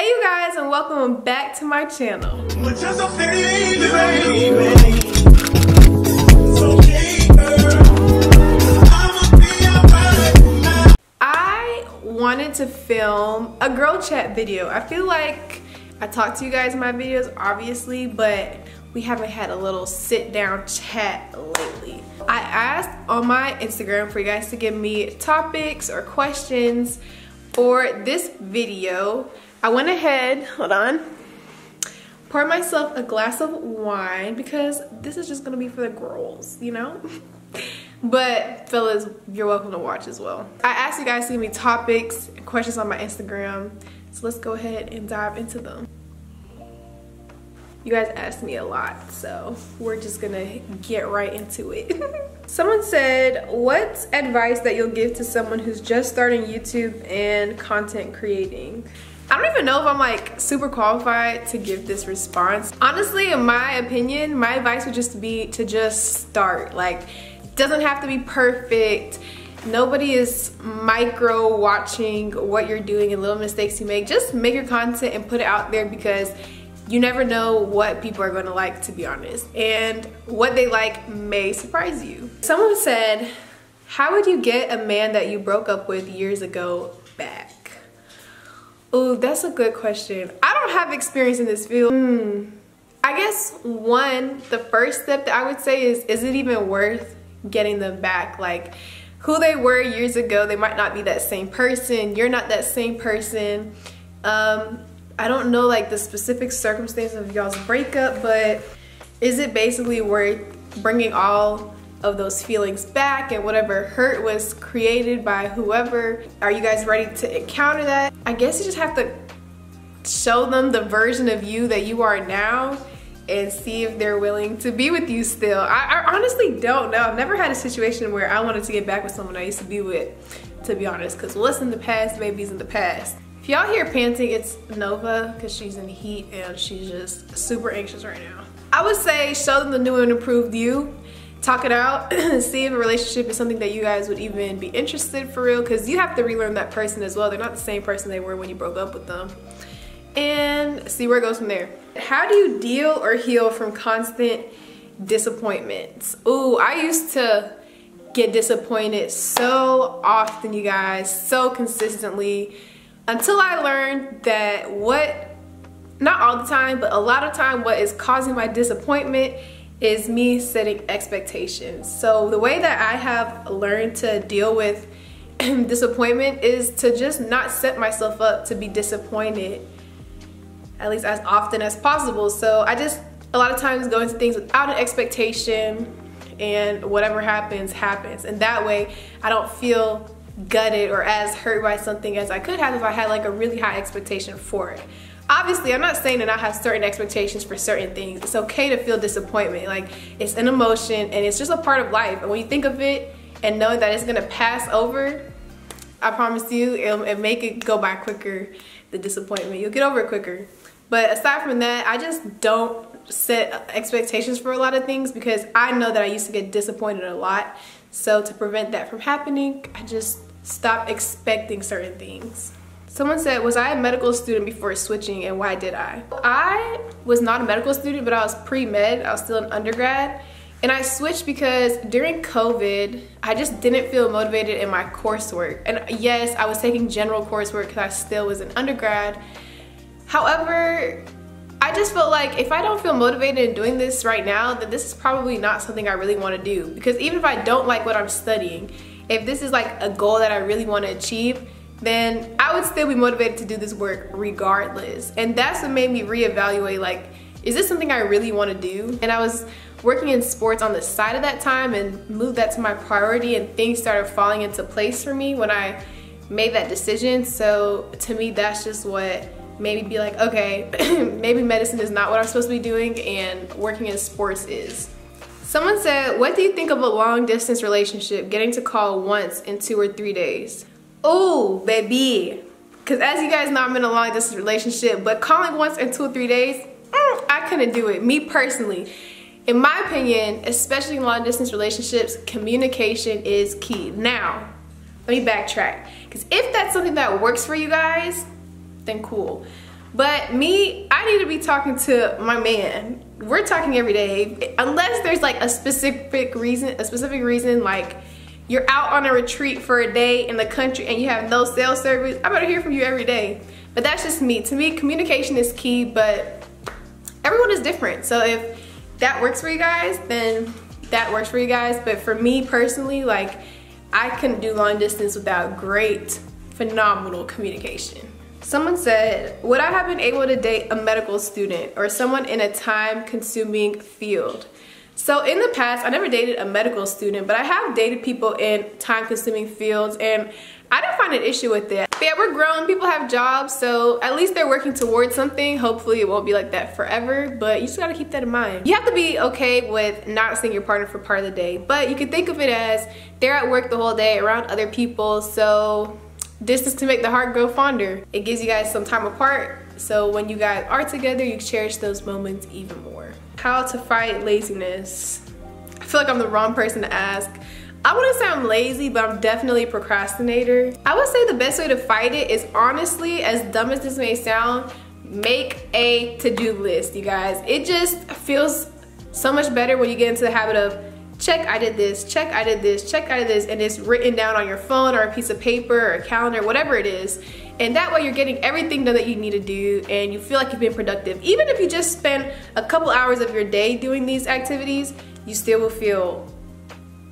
Hey you guys, and welcome back to my channel. I wanted to film a girl chat video. I feel like I talk to you guys in my videos, obviously, but we haven't had a little sit down chat lately. I asked on my Instagram for you guys to give me topics or questions for this video. I went ahead, poured myself a glass of wine because this is just gonna be for the girls, you know? But fellas, you're welcome to watch as well. I asked you guys to give me topics and questions on my Instagram, so let's go ahead and dive into them. You guys asked me a lot, so we're just gonna get right into it. Someone said, what's advice that you'll give to someone who's just starting YouTube and content creating? I don't even know if I'm like super qualified to give this response. Honestly, in my opinion, my advice would just be to just start. Like, it doesn't have to be perfect. Nobody is micro watching what you're doing and little mistakes you make. Just make your content and put it out there because you never know what people are going to like, to be honest. And what they like may surprise you. Someone said, how would you get a man that you broke up with years ago back? Oh, that's a good question. I don't have experience in this field. I guess the first step that I would say is it even worth getting them back? Like, who they were years ago, they might not be that same person. You're not that same person. I don't know like the specific circumstances of y'all's breakup, but is it basically worth bringing all of those feelings back and whatever hurt was created by whoever? Are you guys ready to encounter that? I guess you just have to show them the version of you that you are now and see if they're willing to be with you still. I honestly don't know. I've never had a situation where I wanted to get back with someone I used to be with, to be honest, because what's in the past, baby's in the past. If y'all hear panting, it's Nova because she's in the heat and she's just super anxious right now. I would say show them the new and improved you. Talk it out, see if a relationship is something that you guys would even be interested for real, because you have to relearn that person as well. They're not the same person they were when you broke up with them. And see where it goes from there. How do you deal or heal from constant disappointments? Ooh, I used to get disappointed so often, you guys, so consistently, until I learned that not all the time, but a lot of time, what is causing my disappointment is me setting expectations. So the way that I have learned to deal with disappointment is to just not set myself up to be disappointed, at least as often as possible. So I just a lot of times go into things without an expectation, and whatever happens, happens. And that way I don't feel gutted or as hurt by something as I could have if I had like a really high expectation for it. Obviously, I'm not saying that I have certain expectations for certain things. It's okay to feel disappointment. Like, it's an emotion and it's just a part of life. And when you think of it and know that it's gonna pass over, I promise you, it'll make it go by quicker, the disappointment. You'll get over it quicker. But aside from that, I just don't set expectations for a lot of things because I know that I used to get disappointed a lot. So to prevent that from happening, I just stop expecting certain things. Someone said, was I a medical student before switching, and why did I? I was not a medical student, but I was pre-med. I was still an undergrad. And I switched because during COVID, I just didn't feel motivated in my coursework. And yes, I was taking general coursework because I still was an undergrad. However, I just felt like if I don't feel motivated in doing this right now, then this is probably not something I really want to do. Because even if I don't like what I'm studying, if this is like a goal that I really want to achieve, then I would still be motivated to do this work regardless. And that's what made me reevaluate, like, is this something I really want to do? And I was working in sports on the side of that time and moved that to my priority, and things started falling into place for me when I made that decision. So to me, that's just what made me be like, okay, maybe medicine is not what I'm supposed to be doing and working in sports is. Someone said, what do you think of a long distance relationship, getting to call once in 2 or 3 days? Oh, baby. Because as you guys know, I'm in a long distance relationship, but calling once in 2 or 3 days, I couldn't do it, me personally. In my opinion, especially in long distance relationships, communication is key. Now, let me backtrack. Because if that's something that works for you guys, then cool. But me, I need to be talking to my man. We're talking every day. Unless there's like a specific reason, like you're out on a retreat for a day in the country and you have no cell service, I better hear from you every day. But that's just me. To me, communication is key, but everyone is different. So if that works for you guys, then that works for you guys. But for me personally, like, I couldn't do long distance without great, phenomenal communication. Someone said, would I have been able to date a medical student or someone in a time-consuming field? So in the past, I never dated a medical student, but I have dated people in time-consuming fields, and I didn't find an issue with it. But yeah, we're grown, people have jobs, so at least they're working towards something. Hopefully it won't be like that forever, but you just gotta keep that in mind. You have to be okay with not seeing your partner for part of the day, but you can think of it as they're at work the whole day around other people, so distance can make the heart grow fonder. It gives you guys some time apart, so when you guys are together, you cherish those moments even more. How to fight laziness. I feel like I'm the wrong person to ask. I wouldn't say I'm lazy, but I'm definitely a procrastinator. I would say the best way to fight it is, honestly, as dumb as this may sound, make a to-do list, you guys. It just feels so much better when you get into the habit of check, I did this, check, I did this, check, I did this, and it's written down on your phone or a piece of paper or a calendar, whatever it is. And that way you're getting everything done that you need to do and you feel like you've been productive. Even if you just spend a couple hours of your day doing these activities, you still will feel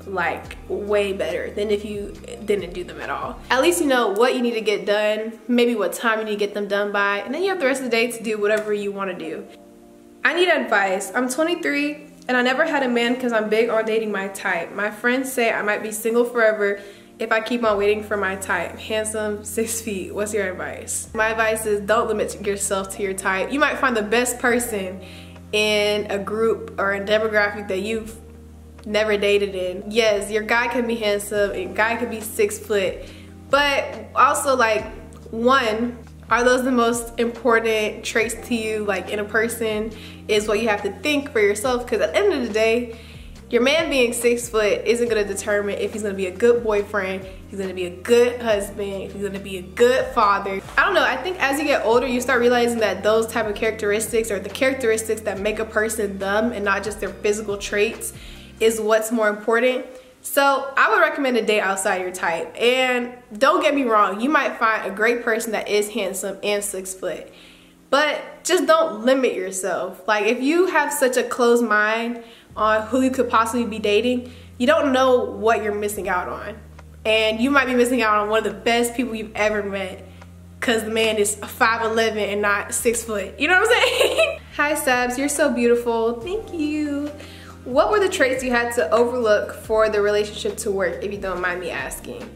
like way better than if you didn't do them at all. At least you know what you need to get done, maybe what time you need to get them done by, and then you have the rest of the day to do whatever you want to do. I need advice. I'm 23 and I never had a man because I'm big on dating my type. My friends say I might be single forever if I keep on waiting for my type. Handsome, 6 feet. What's your advice? My advice is don't limit yourself to your type. You might find the best person in a group or a demographic that you've never dated in. Yes, your guy can be handsome and guy can be 6 foot, but also, like, one, are those the most important traits to you, like, in a person? Is what you have to think for yourself, because at the end of the day, your man being 6 foot isn't gonna determine if he's gonna be a good boyfriend, he's gonna be a good husband, if he's gonna be a good father. I don't know, I think as you get older, you start realizing that those type of characteristics, or the characteristics that make a person them and not just their physical traits, is what's more important. So I would recommend a date outside your type. And don't get me wrong, you might find a great person that is handsome and 6 foot, but just don't limit yourself. Like, if you have such a closed mind on who you could possibly be dating, you don't know what you're missing out on. And you might be missing out on one of the best people you've ever met because the man is 5'11" and not 6 foot. You know what I'm saying? Hi Sabs, you're so beautiful. Thank you. What were the traits you had to overlook for the relationship to work, if you don't mind me asking?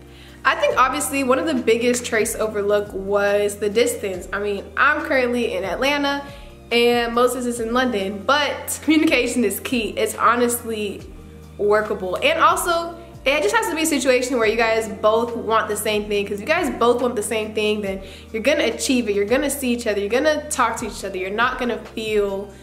I think obviously one of the biggest traits to overlook was the distance. I mean, I'm currently in Atlanta and Moses is in London, but communication is key. It's honestly workable. And also, it just has to be a situation where you guys both want the same thing, because if you guys both want the same thing, then you're gonna achieve it. You're gonna see each other, you're gonna talk to each other, you're not gonna feel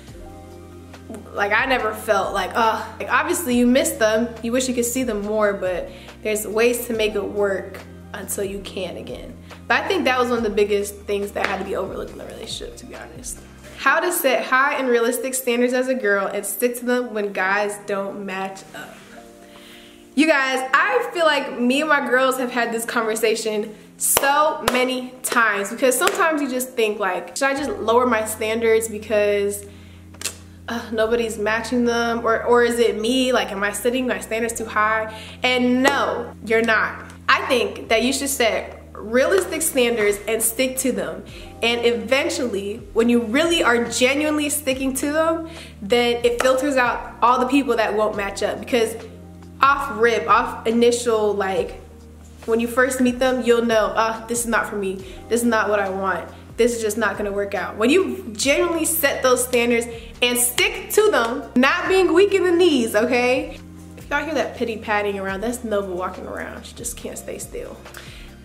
like, I never felt like, oh, like, obviously you miss them, you wish you could see them more, but there's ways to make it work until you can again. But I think that was one of the biggest things that had to be overlooked in the relationship, to be honest. How to set high and realistic standards as a girl and stick to them when guys don't match up. You guys, I feel like me and my girls have had this conversation so many times, because sometimes you just think like, should I just lower my standards because nobody's matching them, or is it me? Like, am I setting my standards too high? And no, you're not. I think that you should set realistic standards and stick to them, and eventually when you really are genuinely sticking to them, then it filters out all the people that won't match up. Because off initial, like, when you first meet them, you'll know, this is not for me, this is not what I want, this is just not gonna work out. When you genuinely set those standards and stick to them, not being weak in the knees, okay? If y'all hear that pity patting around, that's Nova walking around. She just can't stay still.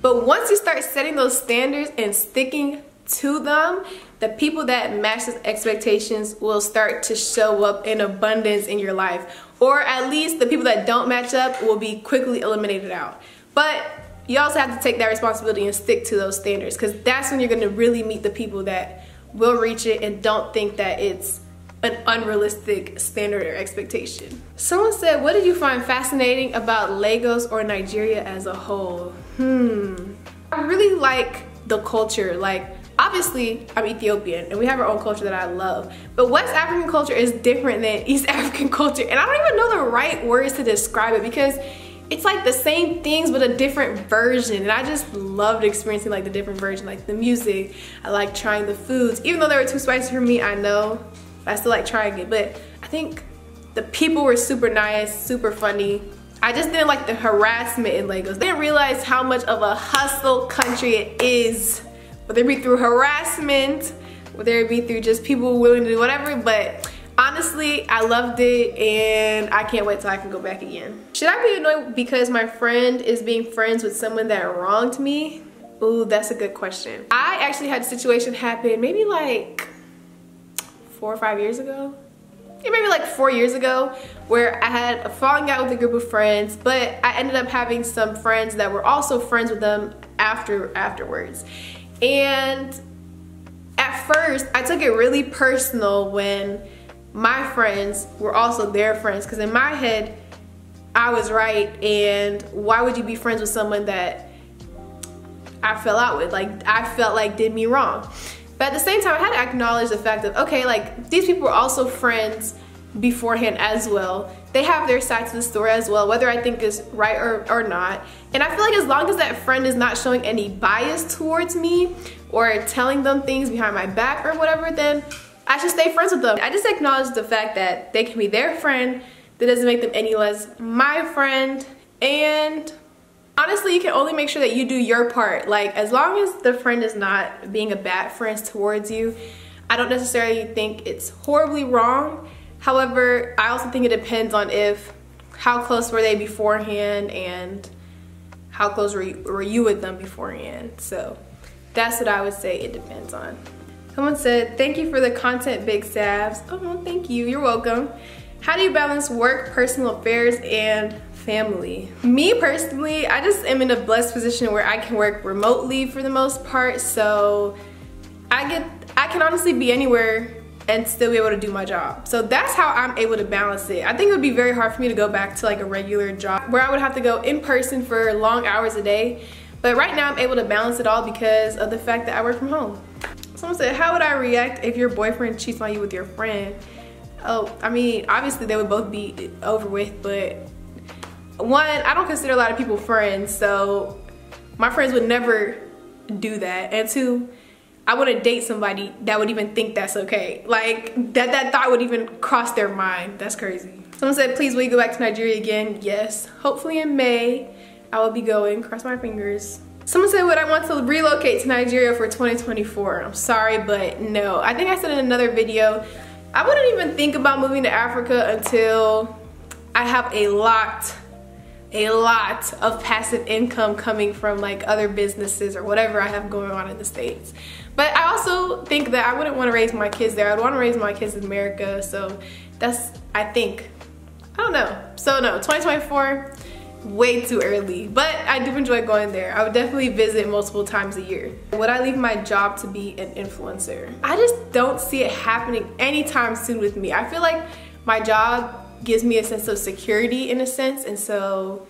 But once you start setting those standards and sticking to them, the people that match those expectations will start to show up in abundance in your life. Or at least the people that don't match up will be quickly eliminated out. But you also have to take that responsibility and stick to those standards, because that's when you're going to really meet the people that will reach it and don't think that it's an unrealistic standard or expectation. Someone said, what did you find fascinating about Lagos or Nigeria as a whole? I really like the culture. Like, obviously I'm Ethiopian and we have our own culture that I love, but West African culture is different than East African culture, and I don't even know the right words to describe it because it's like the same things but a different version, and I just loved experiencing like the different version, like the music. I like trying the foods, even though they were too spicy for me, I know, but I still like trying it. But I think the people were super nice, super funny. I just didn't like the harassment in Lagos. They didn't realize how much of a hustle country it is, whether it be through harassment, whether it be through just people willing to do whatever. But honestly, I loved it and I can't wait till I can go back again. Should I be annoyed because my friend is being friends with someone that wronged me? Ooh, that's a good question. I actually had a situation happen maybe like 4 or 5 years ago. Yeah, maybe like 4 years ago, where I had a falling out with a group of friends, but I ended up having some friends that were also friends with them afterwards. And at first, I took it really personal when my friends were also their friends, because in my head, I was right, and why would you be friends with someone that I fell out with? Like, I felt like did me wrong. But at the same time, I had to acknowledge the fact of, okay, like, these people were also friends beforehand as well. They have their side to the story as well, whether I think is right or not. And I feel like as long as that friend is not showing any bias towards me or telling them things behind my back or whatever, then I should stay friends with them. I just acknowledge the fact that they can be their friend. That doesn't make them any less my friend. And honestly, you can only make sure that you do your part. Like, as long as the friend is not being a bad friend towards you, I don't necessarily think it's horribly wrong. However, I also think it depends on how close were they beforehand and how close were you with them beforehand. So that's what I would say it depends on. Someone said, thank you for the content, Big Savs. Oh, thank you, you're welcome. How do you balance work, personal affairs, and family? Me personally, I just am in a blessed position where I can work remotely for the most part, so I can honestly be anywhere and still be able to do my job. So that's how I'm able to balance it. I think it would be very hard for me to go back to like a regular job where I would have to go in person for long hours a day. But right now I'm able to balance it all because of the fact that I work from home. Someone said, how would I react if your boyfriend cheats on you with your friend? Oh, I mean, obviously they would both be over with, but one, I don't consider a lot of people friends, so my friends would never do that. And two, I wouldn't date somebody that would even think that's okay. Like, that thought would even cross their mind. That's crazy. Someone said, please, will you go back to Nigeria again? Yes, hopefully in May, I will be going, cross my fingers. Someone said, would I want to relocate to Nigeria for 2024? I'm sorry, but no. I think I said in another video, I wouldn't even think about moving to Africa until I have a lot of passive income coming from like other businesses or whatever I have going on in the States. But I also think that I wouldn't want to raise my kids there. I'd want to raise my kids in America. So that's, I think, I don't know. So no, 2024, way too early. But I do enjoy going there. I would definitely visit multiple times a year. Would I leave my job to be an influencer? I just don't see it happening anytime soon with me. I feel like my job gives me a sense of security in a sense, and so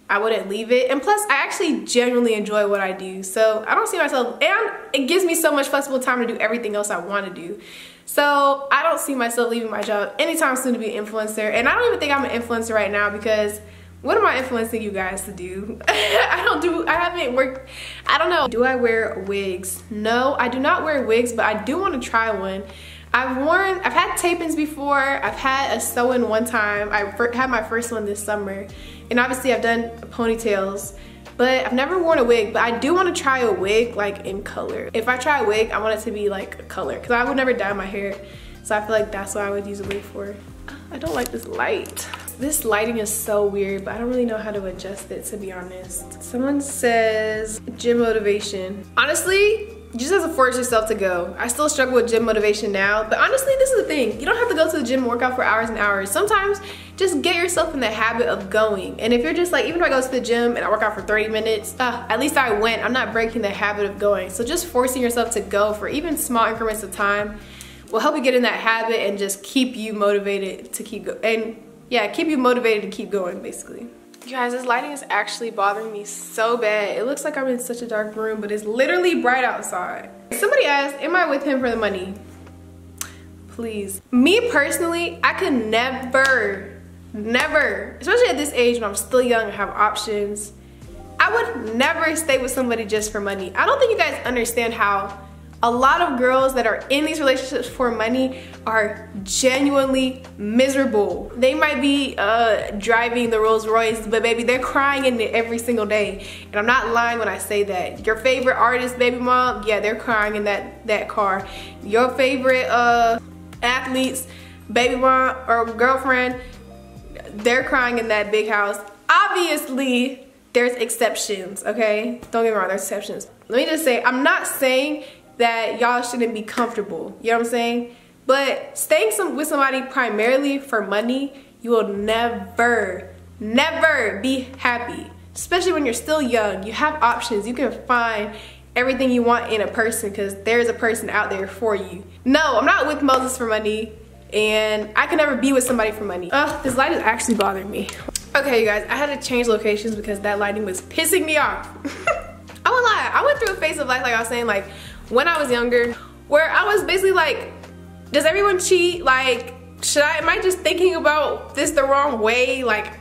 I wouldn't leave it. And plus, I actually genuinely enjoy what I do, so I don't see myself, and it gives me so much flexible time to do everything else I want to do. So I don't see myself leaving my job anytime soon to be an influencer. And I don't even think I'm an influencer right now, because what am I influencing you guys to do? I haven't worked, I don't know. Do I wear wigs? No, I do not wear wigs, but I do want to try one. I've had tape-ins before. I've had a sew-in one time. I had my first one this summer. And obviously I've done ponytails, but I've never worn a wig. But I do want to try a wig like in color. If I try a wig, I want it to be like a color, because I would never dye my hair. So I feel like that's what I would use a wig for. I don't like this light. This lighting is so weird, but I don't really know how to adjust it, to be honest. Someone says gym motivation. Honestly, You just have to force yourself to go. I still struggle with gym motivation now, but honestly, this is the thing. You don't have to go to the gym and work out for hours and hours. Sometimes just get yourself in the habit of going. And if you're just like, even if I go to the gym and I work out for 30 minutes, at least I went. I'm not breaking the habit of going. So just forcing yourself to go for even small increments of time will help you get in that habit and just keep you motivated to keep going. And yeah, keep you motivated to keep going, basically. You guys, this lighting is actually bothering me so bad. It looks like I'm in such a dark room, but it's literally bright outside. Somebody asked, am I with him for the money? Please. Me personally, I could never, especially at this age when I'm still young and have options, I would never stay with somebody just for money. I don't think you guys understand how a lot of girls that are in these relationships for money are genuinely miserable. They might be driving the Rolls Royce, but baby, they're crying in it every single day. And I'm not lying when I say that. Your favorite artist, baby mom, yeah, they're crying in that car. Your favorite athletes, baby mom or girlfriend, they're crying in that big house. Obviously, there's exceptions, okay? Don't get me wrong, there's exceptions. Let me just say, I'm not saying that y'all shouldn't be comfortable, you know what I'm saying? But staying with somebody primarily for money, you will never be happy. Especially when you're still young, you have options. You can find everything you want in a person because there's a person out there for you. No, I'm not with Moses for money, and I can never be with somebody for money. Ugh, this light is actually bothering me. Okay, you guys, I had to change locations because that lighting was pissing me off. I won't lie, I went through a phase of life, like I was saying, like when I was younger, where I was basically like, does everyone cheat? Like, am I just thinking about this the wrong way? Like,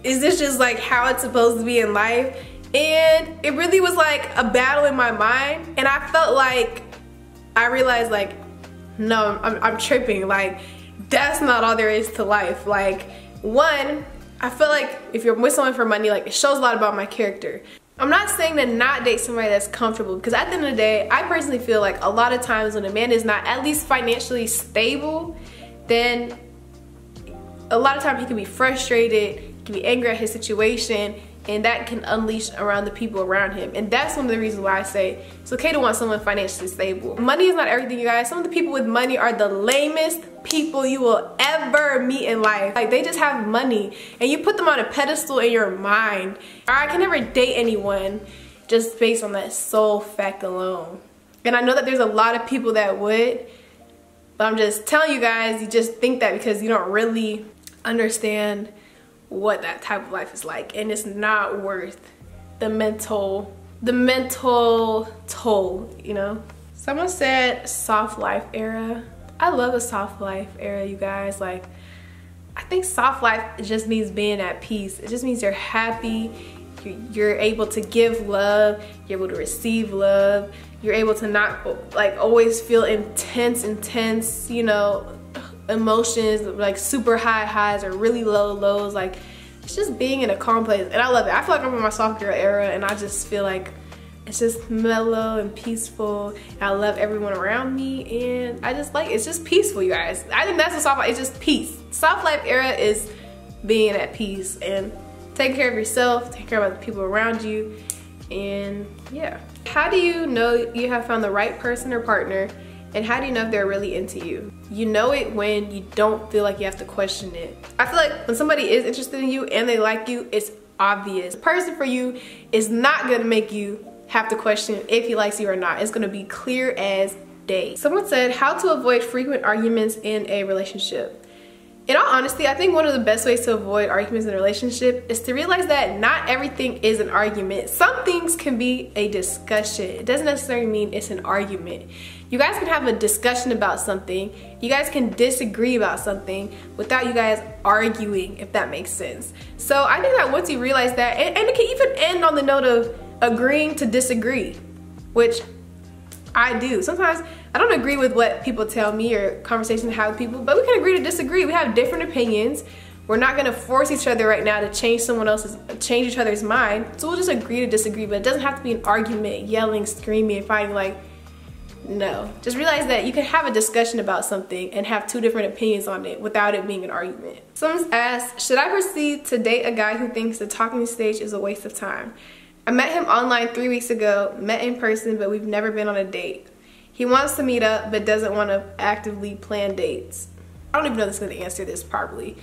is this just like how it's supposed to be in life? And it really was like a battle in my mind. And I felt like, I realized like, no, I'm tripping. Like, that's not all there is to life. Like, one, I feel like if you're with someone for money, like it shows a lot about my character. I'm not saying to not date somebody that's comfortable, because at the end of the day, I personally feel like a lot of times when a man is not at least financially stable, then a lot of times he can be frustrated, he can be angry at his situation, and that can unleash around the people around him. And that's one of the reasons why I say it's okay to want someone financially stable. Money is not everything, you guys. Some of the people with money are the lamest people you will ever meet in life. Like, they just have money and you put them on a pedestal in your mind. I can never date anyone just based on that sole fact alone. And I know that there's a lot of people that would, but I'm just telling you guys, you just think that because you don't really understand what that type of life is like, and it's not worth the mental toll, you know? Someone said soft life era. I love the soft life era, you guys. Like, I think soft life, it just means being at peace. It just means you're happy, you're able to give love, you're able to receive love, you're able to not like always feel intense, you know, emotions, like super high highs or really low lows. Like, it's just being in a calm place, and I love it. I feel like I'm in my soft girl era, and I just feel like it's just mellow and peaceful, and I love everyone around me, and I just like, it's just peaceful, you guys. I think that's what soft life, it's just peace. Soft life era is being at peace and taking care of yourself, taking care of the people around you, and yeah. How do you know you have found the right person or partner? And how do you know if they're really into you? You know it when you don't feel like you have to question it. I feel like when somebody is interested in you and they like you, it's obvious. The person for you is not gonna make you have to question if he likes you or not. It's gonna be clear as day. Someone said, how to avoid frequent arguments in a relationship. In all honesty, I think one of the best ways to avoid arguments in a relationship is to realize that not everything is an argument. Some things can be a discussion. It doesn't necessarily mean it's an argument. You guys can have a discussion about something. You guys can disagree about something without you guys arguing, if that makes sense. So I think that once you realize that, and it can even end on the note of agreeing to disagree, which I do. Sometimes I don't agree with what people tell me or conversations I have with people, but we can agree to disagree. We have different opinions. We're not gonna force each other right now to change each other's mind. So we'll just agree to disagree, but it doesn't have to be an argument, yelling, screaming, and fighting. Like, no. Just realize that you can have a discussion about something and have two different opinions on it without it being an argument. Someone's asked, should I proceed to date a guy who thinks the talking stage is a waste of time? I met him online 3 weeks ago, met in person, but we've never been on a date. He wants to meet up, but doesn't want to actively plan dates. I don't even know if this is going to answer this properly.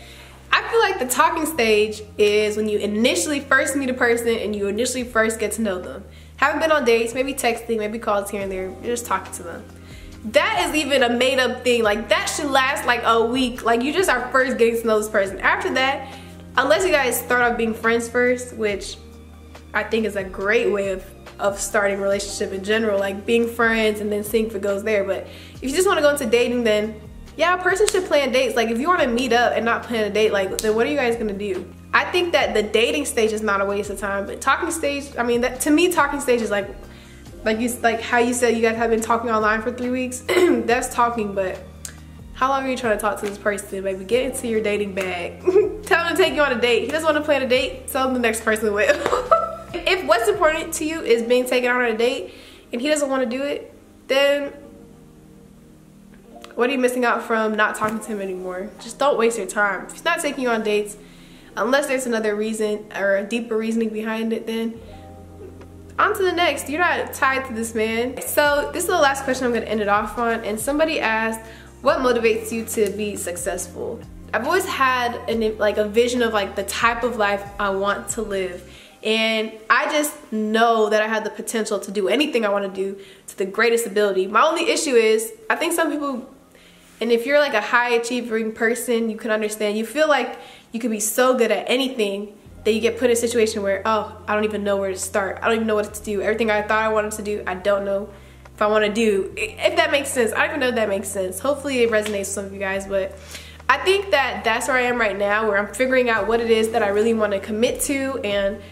I feel like the talking stage is when you initially first meet a person and you initially first get to know them. Haven't been on dates, maybe texting, maybe calls here and there, you're just talking to them. That is even a made up thing. Like, that should last like a week. Like, you just are first getting to know this person. After that, unless you guys start off being friends first, which I think is a great way of starting a relationship in general, like being friends and then seeing if it goes there. But if you just want to go into dating, then yeah, a person should plan dates. Like, if you want to meet up and not plan a date, like, then what are you guys gonna do? I think that the dating stage is not a waste of time, but talking stage, I mean, to me, talking stage is like how you said you guys have been talking online for 3 weeks. That's talking, but how long are you trying to talk to this person? Maybe get into your dating bag. Tell him to take you on a date. He doesn't want to plan a date, tell him the next person will. If what's important to you is being taken out on a date and he doesn't want to do it, then what are you missing out from not talking to him anymore? Just don't waste your time. If he's not taking you on dates, unless there's another reason or a deeper reasoning behind it, then on to the next. You're not tied to this man. So this is the last question I'm going to end it off on. And somebody asked, what motivates you to be successful? I've always had a vision of like the type of life I want to live. And I just know that I have the potential to do anything I want to do to the greatest ability. My only issue is, I think some people, and if you're like a high achieving person, you can understand, you feel like you could be so good at anything that you get put in a situation where, oh, I don't even know where to start. I don't even know what to do. Everything I thought I wanted to do, I don't know if I want to do. If that makes sense. I don't even know if that makes sense. Hopefully it resonates with some of you guys, but I think that that's where I am right now, where I'm figuring out what it is that I really want to commit to and,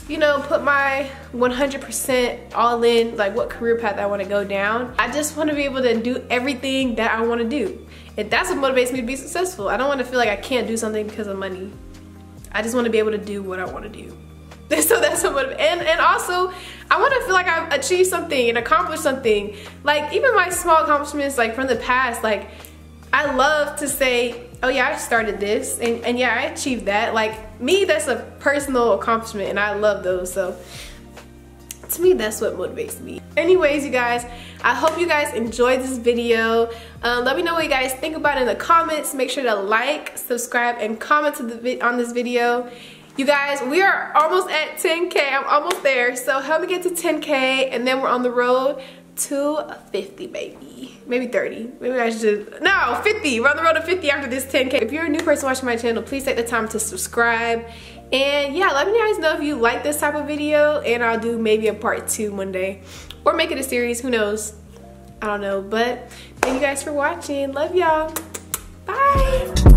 you know, put my 100% all in, like what career path I want to go down. I just want to be able to do everything that I want to do. And that's what motivates me to be successful. I don't want to feel like I can't do something because of money. I just want to be able to do what I want to do. So that's what motivates. And also, I want to feel like I've achieved something and accomplished something. Like, even my small accomplishments, like from the past, like, I love to say, oh yeah, I started this, and yeah, I achieved that. Like, me, that's a personal accomplishment, and I love those. So to me, that's what motivates me. Anyways, you guys, I hope you guys enjoyed this video. Let me know what you guys think about it in the comments. Make sure to like, subscribe, and comment on this video. You guys, we are almost at 10K. I'm almost there. So help me get to 10K, and then we're on the road to 50, baby. Maybe 30. Maybe I should, no, 50. We're on the road to 50 after this 10K. If you're a new person watching my channel, please take the time to subscribe. And yeah, let me guys know if you like this type of video, and I'll do maybe a part 2 one day. Or make it a series, who knows? I don't know. But thank you guys for watching. Love y'all. Bye.